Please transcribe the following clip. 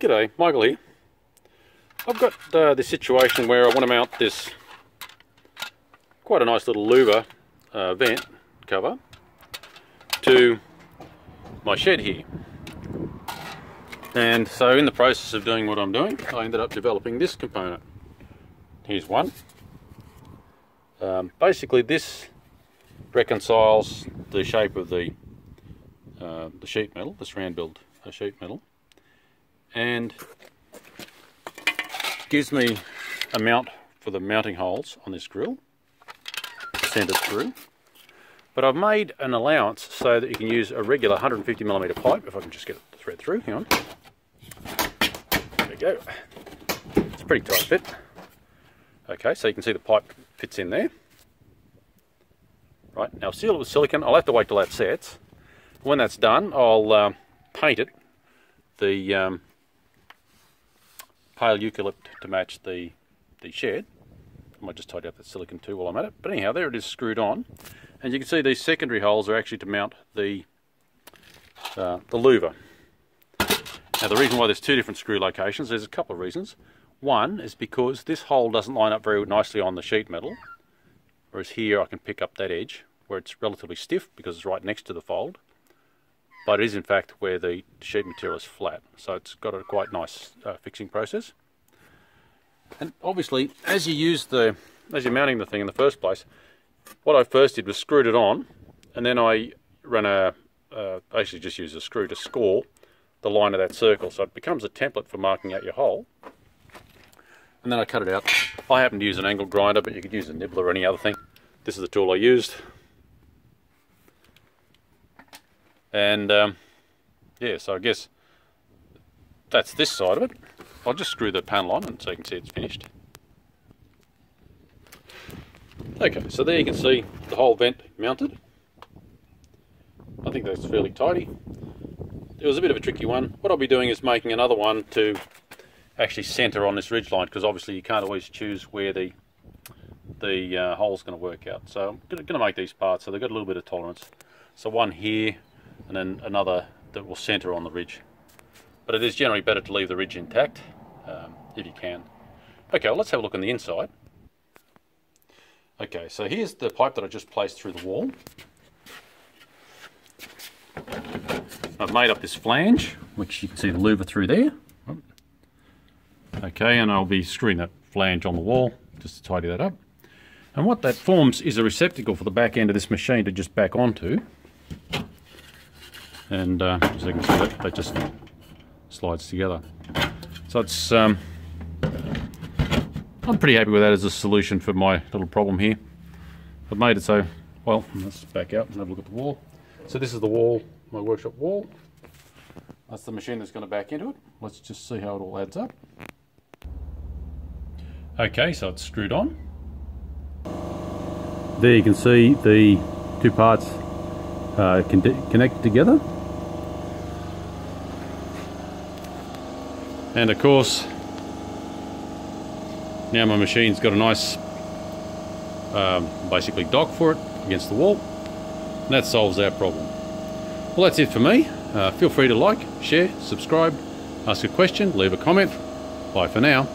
G'day, Michael here. I've got this situation where I want to mount this quite a nice little louver vent cover to my shed here. And so in the process of doing what I'm doing, I ended up developing this component. Here's one. Basically this reconciles the shape of the sheet metal, this round build sheet metal, and gives me a mount for the mounting holes on this grill, centered through. But I've made an allowance so that you can use a regular 150mm pipe, if I can just get the thread through, hang on. There we go. It's a pretty tight fit. Okay, so you can see the pipe fits in there. Right, now seal it with silicone. I'll have to wait till that sets. When that's done, I'll paint it the pale eucalypt to match the shed. I might just tidy up that silicone too while I'm at it. But anyhow, there it is screwed on. And you can see these secondary holes are actually to mount the louver. Now the reason why there's two different screw locations, there's a couple of reasons. One is because this hole doesn't line up very nicely on the sheet metal, whereas here I can pick up that edge where it's relatively stiff because it's right next to the fold. But it is in fact where the sheet material is flat, so it's got a quite nice fixing process. And obviously, as you're mounting the thing in the first place, what I first did was screwed it on, and then I ran basically just used a screw to score the line of that circle, so it becomes a template for marking out your hole. And then I cut it out. I happen to use an angle grinder, but you could use a nibbler or any other thing. This is the tool I used. And yeah, so I guess that's this side of it. I'll just screw the panel on and so you can see it's finished. Okay, so there you can see the whole vent mounted. I think that's fairly tidy. It was a bit of a tricky one. What I'll be doing is making another one to actually center on this ridge line, because obviously you can't always choose where the hole's going to work out. So I'm going to make these parts so they've got a little bit of tolerance. So one here, and then another that will center on the ridge. But it is generally better to leave the ridge intact if you can. Okay, well, let's have a look on the inside. Okay, so here's the pipe that I just placed through the wall. I've made up this flange, which you can see the louver through there. Okay, and I'll be screwing that flange on the wall just to tidy that up. And what that forms is a receptacle for the back end of this machine to just back onto. And as you can see, that just slides together. So it's I'm pretty happy with that as a solution for my little problem here. I've made it so, well, let's back out and have a look at the wall. So this is the wall, my workshop wall. That's the machine that's going to back into it. Let's just see how it all adds up. Okay, so it's screwed on. There you can see the two parts connected together. And of course, now my machine's got a nice basically dock for it against the wall, and that solves our problem. Well, that's it for me. Feel free to like, share, subscribe, ask a question, leave a comment. Bye for now.